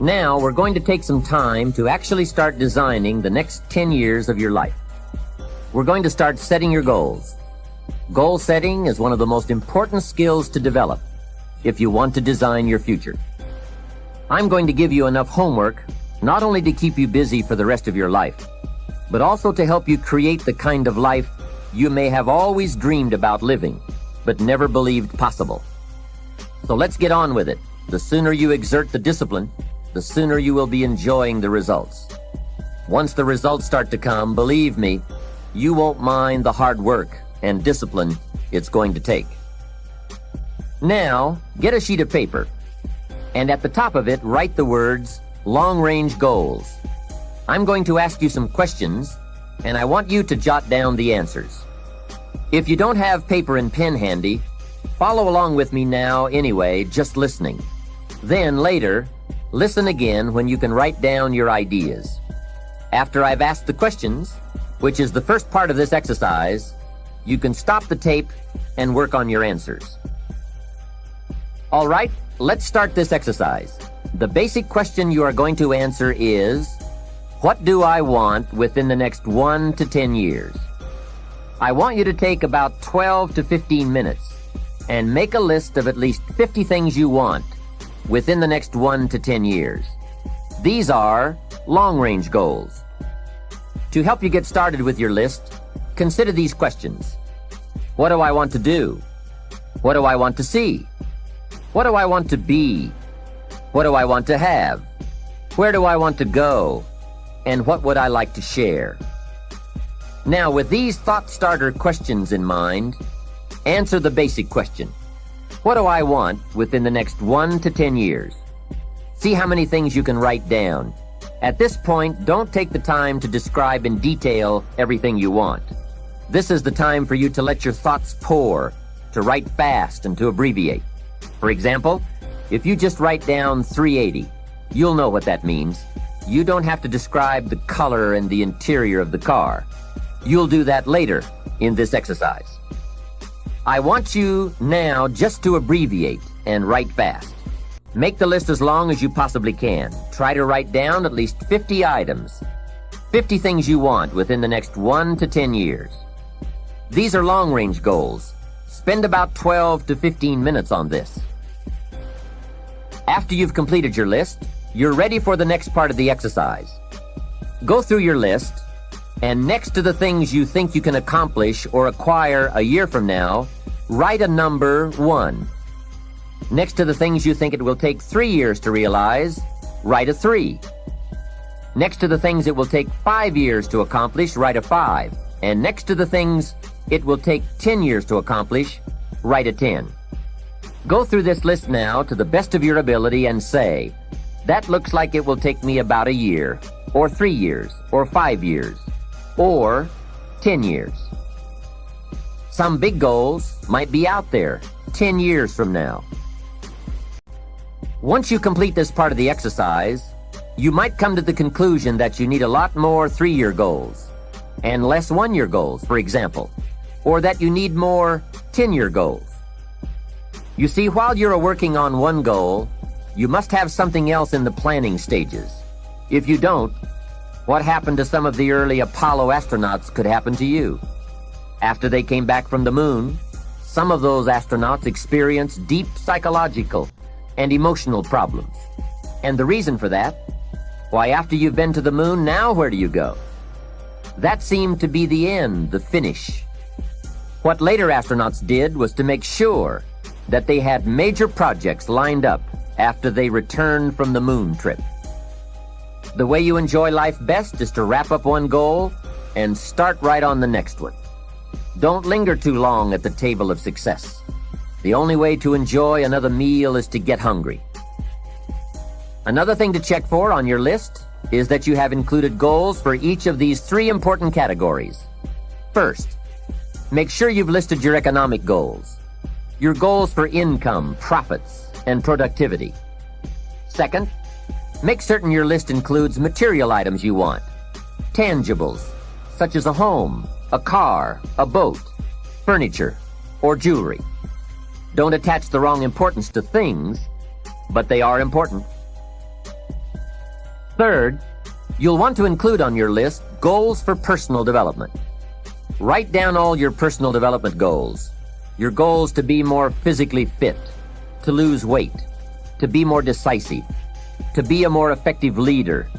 Now we're going to take some time to actually start designing the next 10 years of your life. We're going to start setting your goals. Goal setting is one of the most important skills to develop if you want to design your future. I'm going to give you enough homework not only to keep you busy for the rest of your life, but also to help you create the kind of life you may have always dreamed about living, but never believed possible. So let's get on with it. The sooner you exert the discipline, the sooner you will be enjoying the results. Once the results start to come, believe me, you won't mind the hard work and discipline it's going to take. Now, get a sheet of paper, and at the top of it, write the words, long-range goals. I'm going to ask you some questions, and I want you to jot down the answers. If you don't have paper and pen handy, follow along with me now anyway, just listening. Then later, listen again when you can write down your ideas. After I've asked the questions, which is the first part of this exercise, you can stop the tape and work on your answers. All right, let's start this exercise. The basic question you are going to answer is, what do I want within the next 1 to 10 years? I want you to take about 12 to 15 minutes and make a list of at least 50 things you want within the next 1 to 10 years. These are long-range goals. To help you get started with your list, consider these questions. What do I want to do? What do I want to see? What do I want to be? What do I want to have? Where do I want to go? And what would I like to share? Now, with these thought starter questions in mind, answer the basic question. What do I want within the next 1 to 10 years? See how many things you can write down. At this point, don't take the time to describe in detail everything you want. This is the time for you to let your thoughts pour, to write fast and to abbreviate. For example, if you just write down 380, you'll know what that means. You don't have to describe the color and the interior of the car. You'll do that later in this exercise. I want you now just to abbreviate and write fast. Make the list as long as you possibly can. Try to write down at least 50 items, 50 things you want within the next 1 to 10 years. These are long-range goals. Spend about 12 to 15 minutes on this. After you've completed your list, you're ready for the next part of the exercise. Go through your list, and next to the things you think you can accomplish or acquire a year from now, write a number 1. Next to the things you think it will take 3 years to realize, write a 3. Next to the things it will take 5 years to accomplish, write a 5. And next to the things it will take 10 years to accomplish, write a 10. Go through this list now to the best of your ability and say, that looks like it will take me about a year, or 3 years, or 5 years, or 10 years. Some big goals might be out there 10 years from now. Once you complete this part of the exercise, you might come to the conclusion that you need a lot more 3-year goals and less 1-year goals, for example, or that you need more 10-year goals. You see, while you're working on one goal, you must have something else in the planning stages. If you don't, what happened to some of the early Apollo astronauts could happen to you. After they came back from the moon, some of those astronauts experienced deep psychological and emotional problems. And the reason for that? Why, after you've been to the moon, now where do you go? That seemed to be the end, the finish. What later astronauts did was to make sure that they had major projects lined up after they returned from the moon trip. The way you enjoy life best is to wrap up one goal and start right on the next one. Don't linger too long at the table of success. The only way to enjoy another meal is to get hungry. Another thing to check for on your list is that you have included goals for each of these 3 important categories. First, make sure you've listed your economic goals, your goals for income, profits, and productivity. Second, make certain your list includes material items you want, tangibles, such as a home, a car, a boat, furniture, or jewelry. Don't attach the wrong importance to things, but they are important. Third, you'll want to include on your list goals for personal development. Write down all your personal development goals. Your goals to be more physically fit, to lose weight, to be more decisive, to be a more effective leader,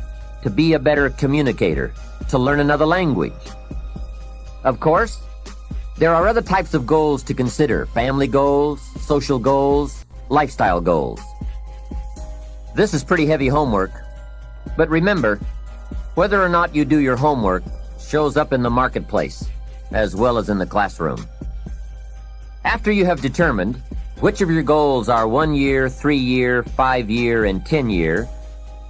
to be a better communicator, to learn another language. Of course, there are other types of goals to consider: family goals, social goals, lifestyle goals. This is pretty heavy homework, but remember, whether or not you do your homework shows up in the marketplace as well as in the classroom. After you have determined which of your goals are 1 year, 3 year, 5 year, and 10 year,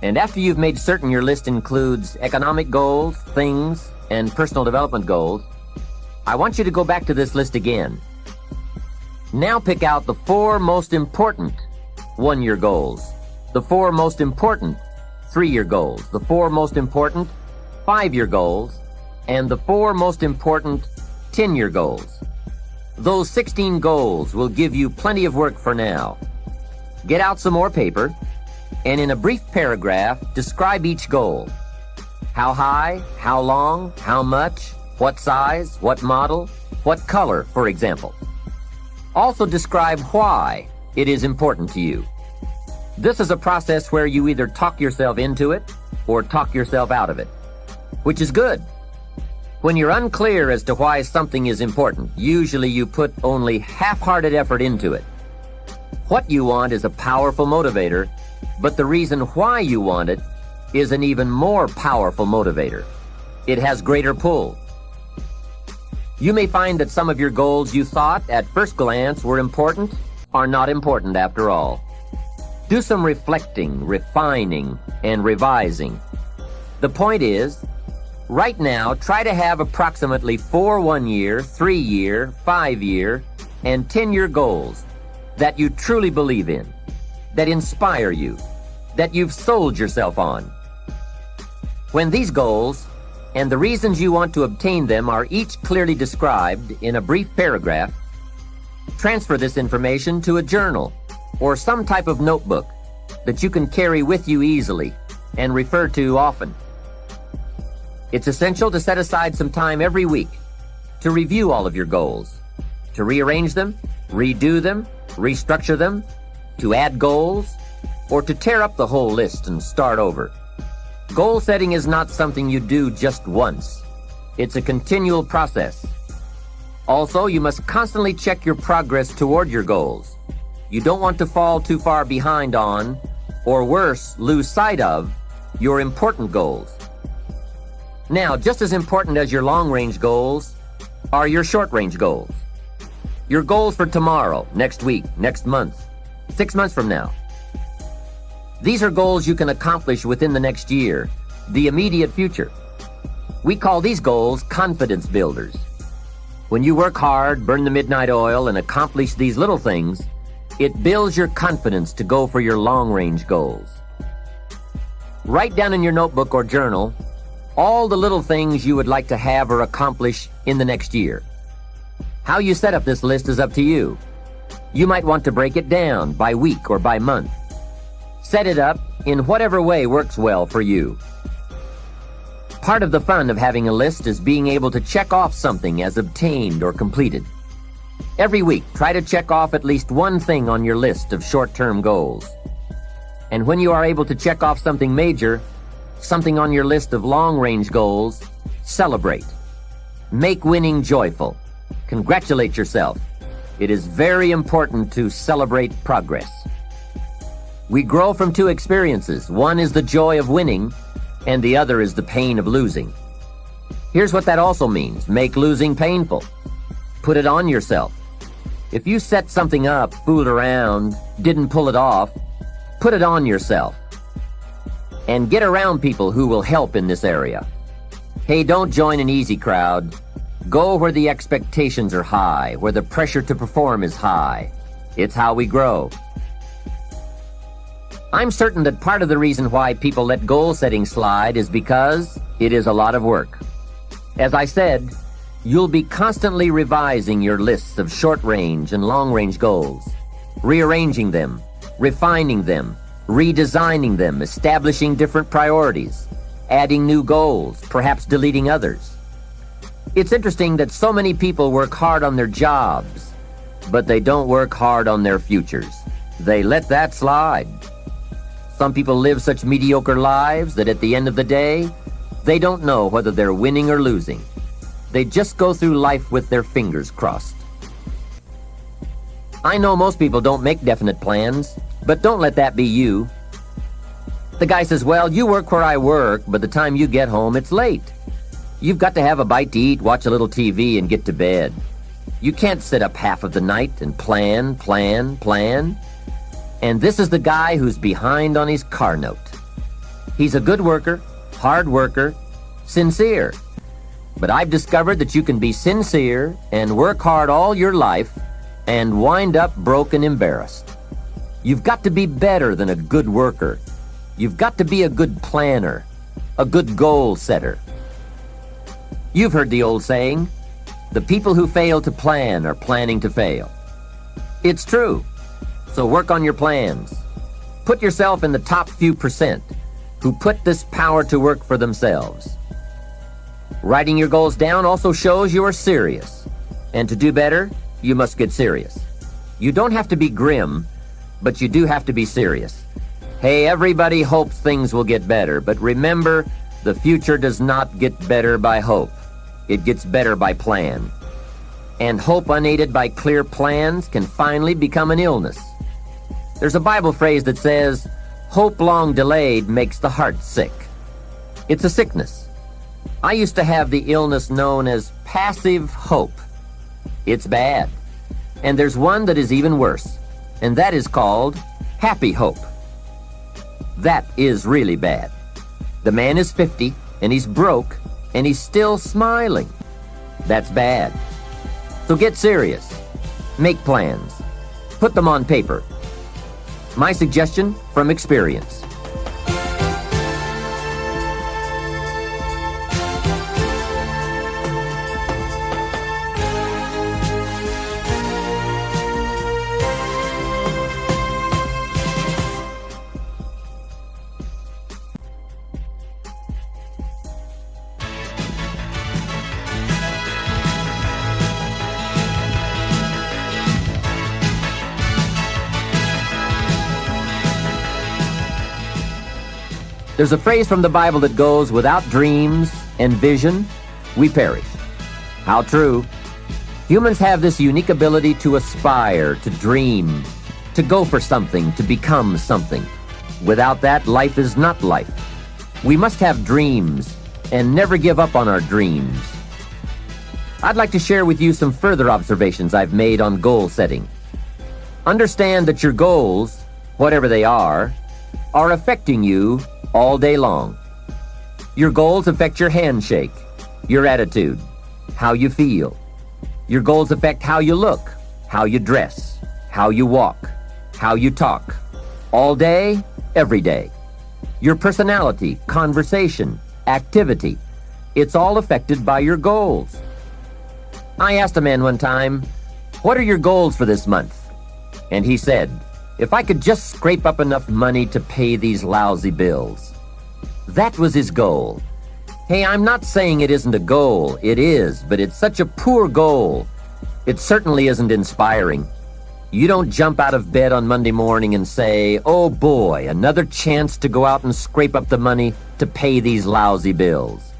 and after you've made certain your list includes economic goals, things, and personal development goals, I want you to go back to this list again. Now pick out the 4 most important 1-year goals, the 4 most important 3-year goals, the 4 most important 5-year goals, and the 4 most important 10-year goals. Those 16 goals will give you plenty of work for now. Get out some more paper, and in a brief paragraph, describe each goal. How high, how long, how much, what size, what model, what color, for example. Also describe why it is important to you. This is a process where you either talk yourself into it or talk yourself out of it, which is good. When you're unclear as to why something is important, usually you put only half-hearted effort into it. What you want is a powerful motivator, but the reason why you want it is an even more powerful motivator. It has greater pull. You may find that some of your goals you thought at first glance were important are not important after all. Do some reflecting, refining, and revising. The point is, right now, try to have approximately 4 1-year, 3-year, 5-year, and 10-year goals that you truly believe in, that inspire you, that you've sold yourself on. When these goals and the reasons you want to obtain them are each clearly described in a brief paragraph, transfer this information to a journal or some type of notebook that you can carry with you easily and refer to often. It's essential to set aside some time every week to review all of your goals, to rearrange them, redo them, restructure them, to add goals, or to tear up the whole list and start over. Goal setting is not something you do just once. It's a continual process. Also, you must constantly check your progress toward your goals. You don't want to fall too far behind on, or worse, lose sight of, your important goals. Now, just as important as your long-range goals are your short-range goals. Your goals for tomorrow, next week, next month, 6 months from now. These are goals you can accomplish within the next year, the immediate future. We call these goals confidence builders. When you work hard, burn the midnight oil, and accomplish these little things, it builds your confidence to go for your long-range goals. Write down in your notebook or journal all the little things you would like to have or accomplish in the next year. How you set up this list is up to you. You might want to break it down by week or by month. Set it up in whatever way works well for you. Part of the fun of having a list is being able to check off something as obtained or completed. Every week, try to check off at least one thing on your list of short-term goals. And when you are able to check off something major, something on your list of long-range goals, celebrate. Make winning joyful. Congratulate yourself. It is very important to celebrate progress. We grow from 2 experiences. One is the joy of winning, and the other is the pain of losing. Here's what that also means. Make losing painful. Put it on yourself. If you set something up, fooled around, didn't pull it off, put it on yourself. And get around people who will help in this area. Hey, don't join an easy crowd. Go where the expectations are high, where the pressure to perform is high. It's how we grow. I'm certain that part of the reason why people let goal setting slide is because it is a lot of work. As I said, you'll be constantly revising your lists of short-range and long-range goals, rearranging them, refining them, redesigning them, establishing different priorities, adding new goals, perhaps deleting others. It's interesting that so many people work hard on their jobs, but they don't work hard on their futures. They let that slide. Some people live such mediocre lives that at the end of the day, they don't know whether they're winning or losing. They just go through life with their fingers crossed. I know most people don't make definite plans, but don't let that be you. The guy says, well, you work where I work, but the time you get home, it's late. You've got to have a bite to eat, watch a little TV, and get to bed. You can't sit up half of the night and plan. And this is the guy who's behind on his car note. He's a good worker, hard worker, sincere. But I've discovered that you can be sincere and work hard all your life and wind up broke and embarrassed. You've got to be better than a good worker. You've got to be a good planner, a good goal setter. You've heard the old saying, the people who fail to plan are planning to fail. It's true. So work on your plans. Put yourself in the top few percent who put this power to work for themselves. Writing your goals down also shows you are serious. And to do better, you must get serious. You don't have to be grim, but you do have to be serious. Hey, everybody hopes things will get better, but remember, the future does not get better by hope. It gets better by plan. And hope unaided by clear plans can finally become an illness. There's a Bible phrase that says, hope long delayed makes the heart sick. It's a sickness. I used to have the illness known as passive hope. It's bad. And there's one that is even worse, and that is called happy hope. That is really bad. The man is 50, and he's broke, and he's still smiling. That's bad. So get serious. Make plans. Put them on paper. My suggestion from experience. There's a phrase from the Bible that goes, without dreams and vision, we perish. How true. Humans have this unique ability to aspire, to dream, to go for something, to become something. Without that, life is not life. We must have dreams and never give up on our dreams. I'd like to share with you some further observations I've made on goal setting. Understand that your goals, whatever they are affecting you all day long. Your goals affect your handshake, your attitude, how you feel. Your goals affect how you look, how you dress, how you walk, how you talk. All day, every day. Your personality, conversation, activity. It's all affected by your goals. I asked a man one time, what are your goals for this month? And he said, if I could just scrape up enough money to pay these lousy bills. That was his goal. Hey, I'm not saying it isn't a goal. It is, but it's such a poor goal. It certainly isn't inspiring. You don't jump out of bed on Monday morning and say, oh boy, another chance to go out and scrape up the money to pay these lousy bills.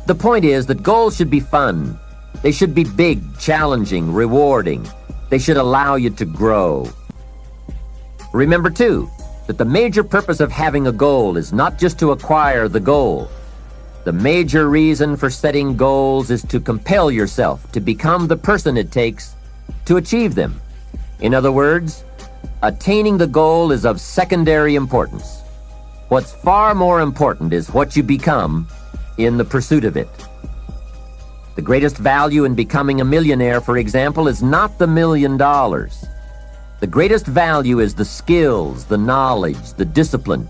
The point is that goals should be fun. They should be big, challenging, rewarding. They should allow you to grow. Remember, too, that the major purpose of having a goal is not just to acquire the goal. The major reason for setting goals is to compel yourself to become the person it takes to achieve them. In other words, attaining the goal is of secondary importance. What's far more important is what you become in the pursuit of it. The greatest value in becoming a millionaire, for example, is not the $1 million. The greatest value is the skills, the knowledge, the discipline,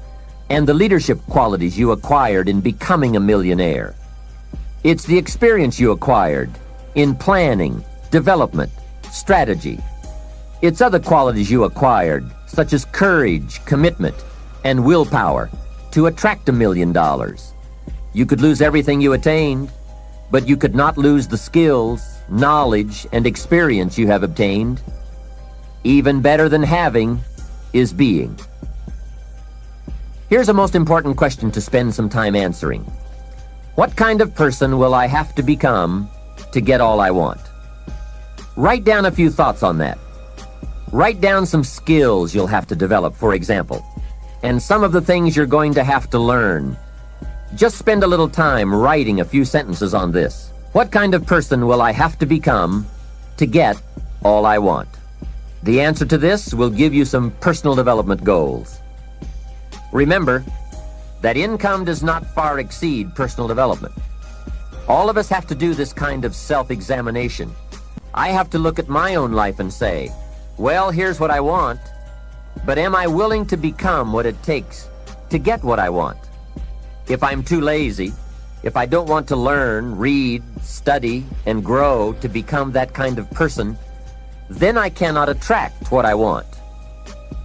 and the leadership qualities you acquired in becoming a millionaire. It's the experience you acquired in planning, development, strategy. It's other qualities you acquired, such as courage, commitment, and willpower to attract $1 million. You could lose everything you attained, but you could not lose the skills, knowledge, and experience you have obtained. Even better than having is being. Here's a most important question to spend some time answering. What kind of person will I have to become to get all I want? Write down a few thoughts on that. Write down some skills you'll have to develop, for example, and some of the things you're going to have to learn. Just spend a little time writing a few sentences on this. What kind of person will I have to become to get all I want? The answer to this will give you some personal development goals. Remember that income does not far exceed personal development. All of us have to do this kind of self-examination. I have to look at my own life and say, well, here's what I want, but am I willing to become what it takes to get what I want? If I'm too lazy, if I don't want to learn, read, study, and grow to become that kind of person, then I cannot attract what I want.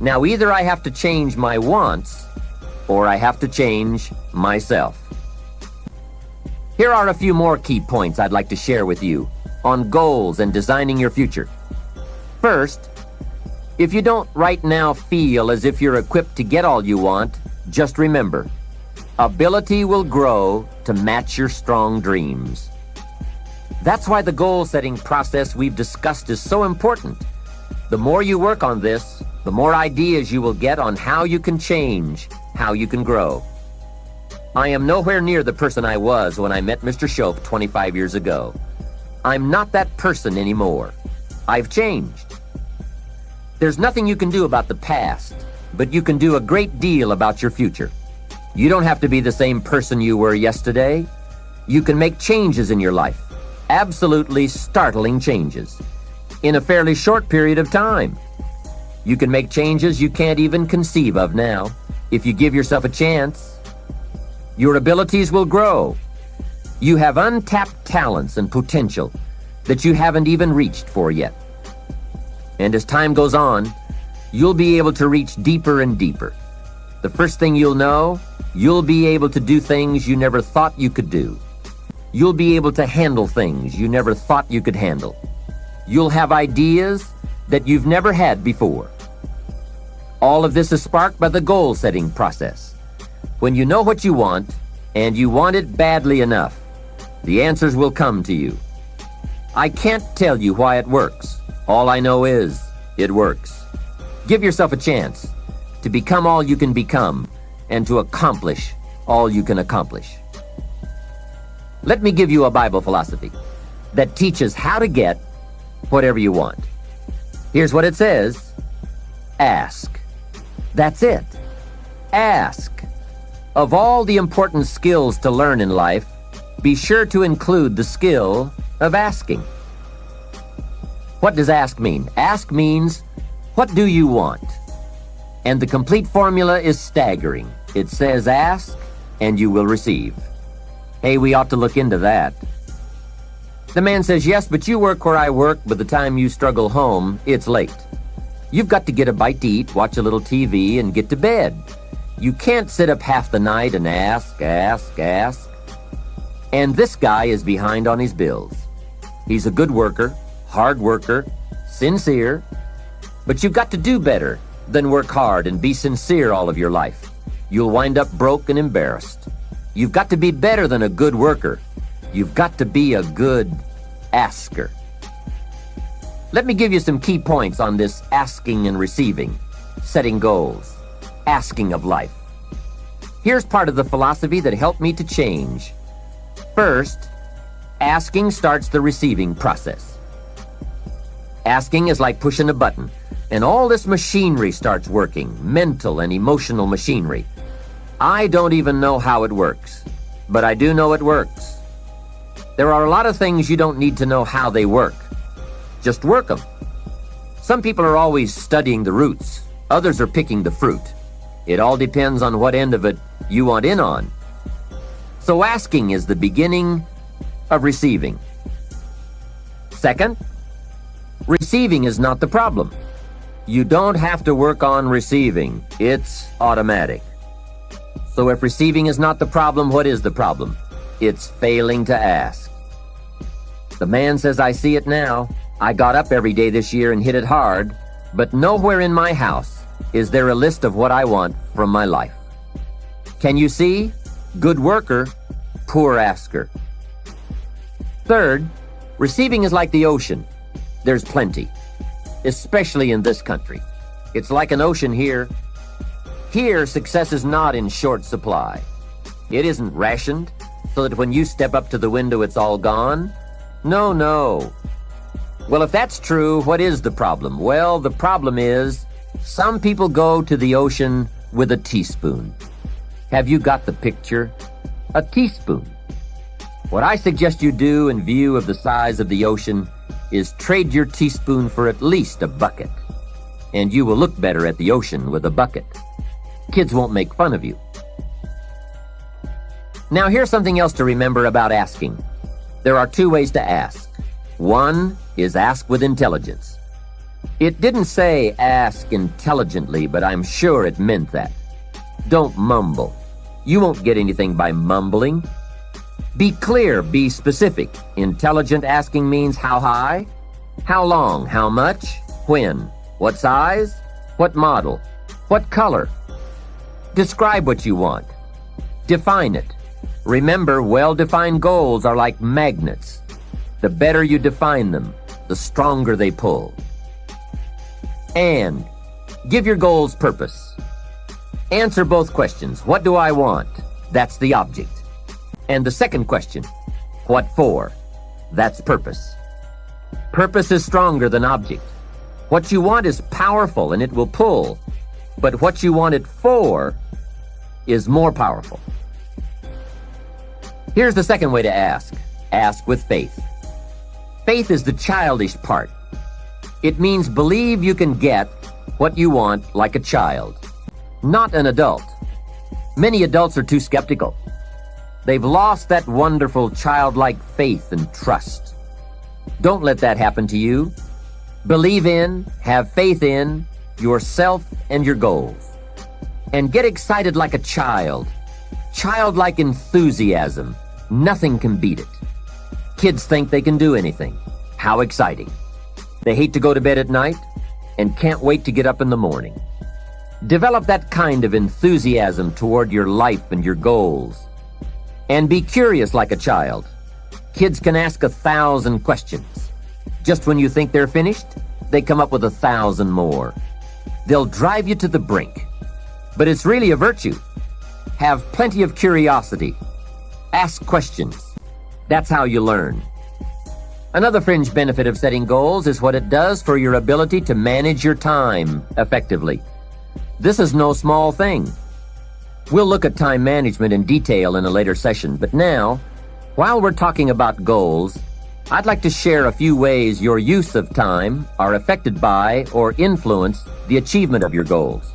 Now, either I have to change my wants, or I have to change myself. Here are a few more key points I'd like to share with you on goals and designing your future. First, if you don't right now feel as if you're equipped to get all you want, just remember, ability will grow to match your strong dreams. That's why the goal-setting process we've discussed is so important. The more you work on this, the more ideas you will get on how you can change, how you can grow. I am nowhere near the person I was when I met Mr. Shope 25 years ago. I'm not that person anymore. I've changed. There's nothing you can do about the past, but you can do a great deal about your future. You don't have to be the same person you were yesterday. You can make changes in your life, absolutely startling changes, in a fairly short period of time. You can make changes you can't even conceive of now, if you give yourself a chance. Your abilities will grow. You have untapped talents and potential that you haven't even reached for yet. And as time goes on, you'll be able to reach deeper and deeper. The first thing you'll know, you'll be able to do things you never thought you could do. You'll be able to handle things you never thought you could handle. You'll have ideas that you've never had before. All of this is sparked by the goal-setting process. When you know what you want, and you want it badly enough, the answers will come to you. I can't tell you why it works. All I know is, it works. Give yourself a chance to become all you can become, and to accomplish all you can accomplish. Let me give you a Bible philosophy that teaches how to get whatever you want. Here's what it says: ask. That's it. Ask. Of all the important skills to learn in life, be sure to include the skill of asking. What does ask mean? Ask means, what do you want? And the complete formula is staggering. It says ask, and you will receive. Hey, we ought to look into that. The man says, yes, but you work where I work. By the time you struggle home, it's late. You've got to get a bite to eat, watch a little TV, and get to bed. You can't sit up half the night and ask. And this guy is behind on his bills. He's a good worker, hard worker, sincere, but you've got to do better than work hard and be sincere all of your life. You'll wind up broke and embarrassed. You've got to be better than a good worker. You've got to be a good asker. Let me give you some key points on this asking and receiving, setting goals, asking of life. Here's part of the philosophy that helped me to change. First, asking starts the receiving process. Asking is like pushing a button, and all this machinery starts working, mental and emotional machinery. I don't even know how it works, but I do know it works. There are a lot of things you don't need to know how they work. Just work them. Some people are always studying the roots. Others are picking the fruit. It all depends on what end of it you want in on. So asking is the beginning of receiving. Second, receiving is not the problem. You don't have to work on receiving. It's automatic. So if receiving is not the problem, what is the problem? It's failing to ask. The man says, I see it now. I got up every day this year and hit it hard, but nowhere in my house is there a list of what I want from my life. Can you see? Good worker, poor asker. Third, receiving is like the ocean. There's plenty, especially in this country. It's like an ocean here. Here, success is not in short supply. It isn't rationed so that when you step up to the window, it's all gone. No, no. Well, if that's true, what is the problem? Well, the problem is some people go to the ocean with a teaspoon. Have you got the picture? A teaspoon. What I suggest you do in view of the size of the ocean is trade your teaspoon for at least a bucket. And you will look better at the ocean with a bucket. Kids won't make fun of you. Now, here's something else to remember about asking. There are two ways to ask. One is ask with intelligence. It didn't say ask intelligently, but I'm sure it meant that. Don't mumble. You won't get anything by mumbling. Be clear, be specific. Intelligent asking means how high, how long, how much, when, what size, what model, what color. Describe what you want. Define it. Remember, well-defined goals are like magnets. The better you define them, the stronger they pull. And give your goals purpose. Answer both questions. What do I want? That's the object. And the second question, what for? That's purpose. Purpose is stronger than object. What you want is powerful and it will pull, but what you want it for is more powerful. Here's the second way to ask. Ask with faith. Faith is the childish part. It means believe you can get what you want like a child, not an adult. Many adults are too skeptical. They've lost that wonderful childlike faith and trust. Don't let that happen to you. Believe in, have faith in yourself and your goals. And get excited like a child. Childlike enthusiasm. Nothing can beat it. Kids think they can do anything. How exciting. They hate to go to bed at night and can't wait to get up in the morning. Develop that kind of enthusiasm toward your life and your goals. And be curious like a child. Kids can ask 1,000 questions. Just when you think they're finished, they come up with 1,000 more. They'll drive you to the brink. But it's really a virtue. Have plenty of curiosity. Ask questions. That's how you learn. Another fringe benefit of setting goals is what it does for your ability to manage your time effectively. This is no small thing. We'll look at time management in detail in a later session, but now, while we're talking about goals, I'd like to share a few ways your use of time are affected by or influence the achievement of your goals.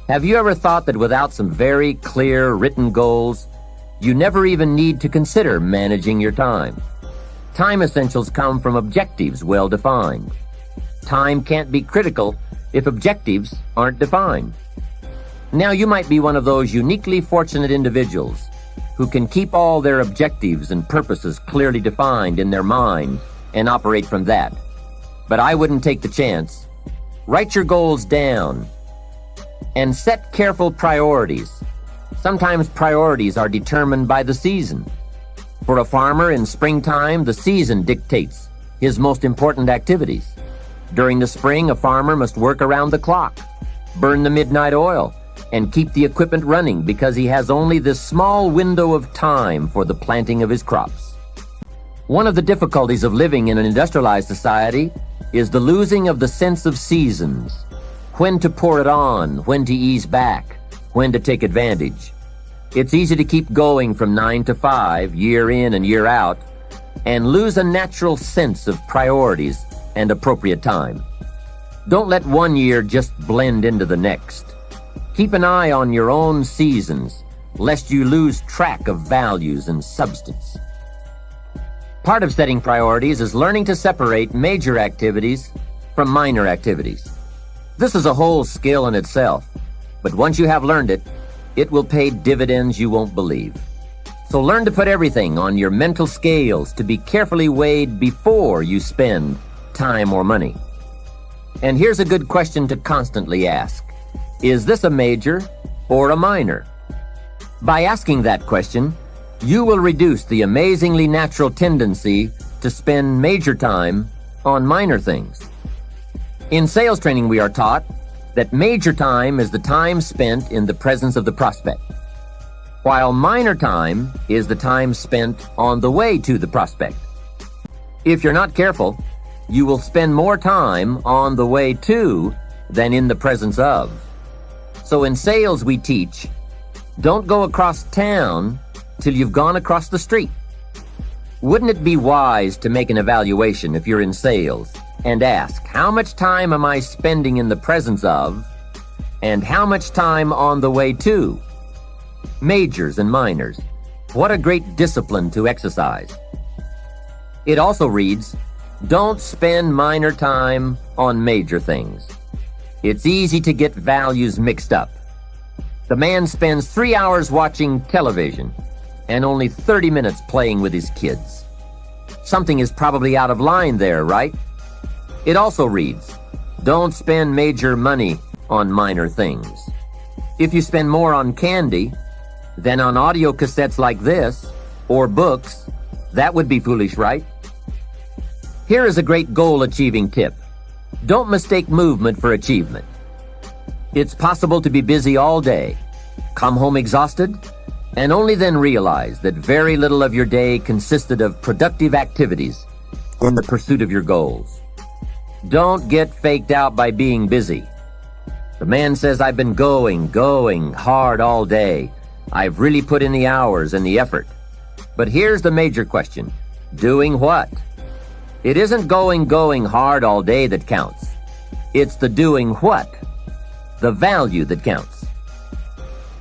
Have you ever thought that without some very clear written goals, you never even need to consider managing your time? Time essentials come from objectives well defined. Time can't be critical if objectives aren't defined. Now you might be one of those uniquely fortunate individuals who can keep all their objectives and purposes clearly defined in their mind and operate from that. But I wouldn't take the chance. Write your goals down and set careful priorities. Sometimes priorities are determined by the season. For a farmer in springtime, the season dictates his most important activities. During the spring, a farmer must work around the clock, burn the midnight oil, and keep the equipment running because he has only this small window of time for the planting of his crops. One of the difficulties of living in an industrialized society is the losing of the sense of seasons. When to pour it on, when to ease back, when to take advantage. It's easy to keep going from 9 to 5, year in and year out, and lose a natural sense of priorities and appropriate time. Don't let one year just blend into the next. Keep an eye on your own seasons, lest you lose track of values and substance. Part of setting priorities is learning to separate major activities from minor activities. This is a whole skill in itself, but once you have learned it, it will pay dividends you won't believe. So learn to put everything on your mental scales to be carefully weighed before you spend time or money. And here's a good question to constantly ask. Is this a major or a minor? By asking that question, you will reduce the amazingly natural tendency to spend major time on minor things. In sales training, we are taught that major time is the time spent in the presence of the prospect, while minor time is the time spent on the way to the prospect. If you're not careful, you will spend more time on the way to than in the presence of. So in sales, we teach, don't go across town till you've gone across the street. Wouldn't it be wise to make an evaluation if you're in sales and ask, how much time am I spending in the presence of, and how much time on the way to? Majors and minors. What a great discipline to exercise. It also reads, don't spend minor time on major things. It's easy to get values mixed up. The man spends 3 hours watching television and only 30 minutes playing with his kids. Something is probably out of line there, right? It also reads, don't spend major money on minor things. If you spend more on candy than on audio cassettes like this, or books, that would be foolish, right? Here is a great goal-achieving tip. Don't mistake movement for achievement. It's possible to be busy all day, come home exhausted, and only then realize that very little of your day consisted of productive activities in the pursuit of your goals. Don't get faked out by being busy. The man says, I've been going hard all day. I've really put in the hours and the effort. But here's the major question. Doing what? It isn't going hard all day that counts. It's the doing what, the value that counts.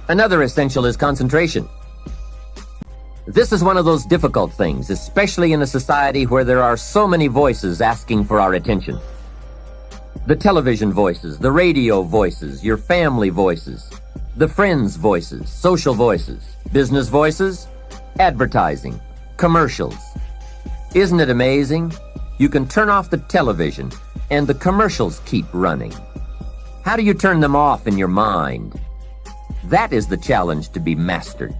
Another essential is concentration. This is one of those difficult things, especially in a society where there are so many voices asking for our attention. The television voices, the radio voices, your family voices, the friends' voices, social voices, business voices, advertising, commercials. Isn't it amazing? You can turn off the television and the commercials keep running. How do you turn them off in your mind? That is the challenge to be mastered.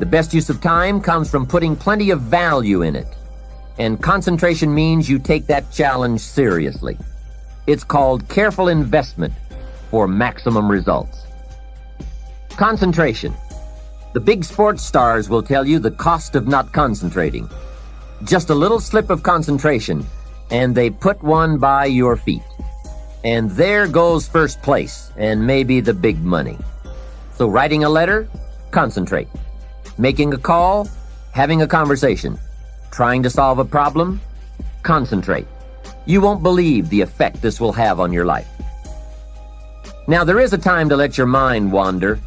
The best use of time comes from putting plenty of value in it, and concentration means you take that challenge seriously. It's called careful investment for maximum results. Concentration. The big sports stars will tell you the cost of not concentrating. Just a little slip of concentration, and they put one by your feet. And there goes first place, and maybe the big money. So writing a letter, concentrate. Making a call, having a conversation. Trying to solve a problem, concentrate. You won't believe the effect this will have on your life. Now, there is a time to let your mind wander,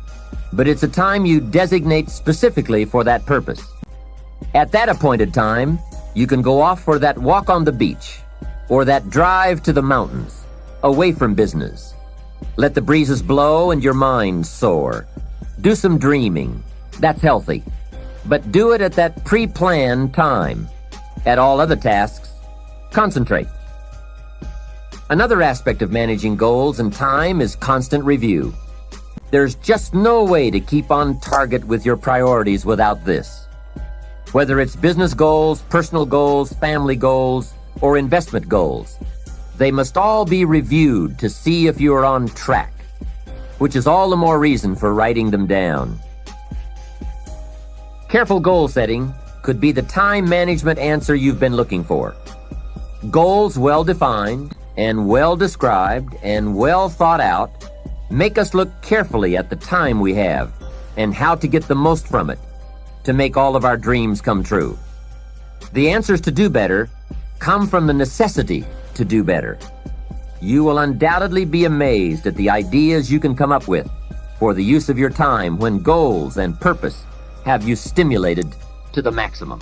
but it's a time you designate specifically for that purpose. At that appointed time, you can go off for that walk on the beach, or that drive to the mountains, away from business. Let the breezes blow and your mind soar. Do some dreaming. That's healthy. But do it at that pre-planned time. At all other tasks, concentrate. Another aspect of managing goals and time is constant review. There's just no way to keep on target with your priorities without this. Whether it's business goals, personal goals, family goals, or investment goals, they must all be reviewed to see if you are on track, which is all the more reason for writing them down. Careful goal setting could be the time management answer you've been looking for. Goals well defined and well described and well thought out make us look carefully at the time we have and how to get the most from it to make all of our dreams come true. The answers to do better come from the necessity to do better. You will undoubtedly be amazed at the ideas you can come up with for the use of your time when goals and purpose have you stimulated to the maximum.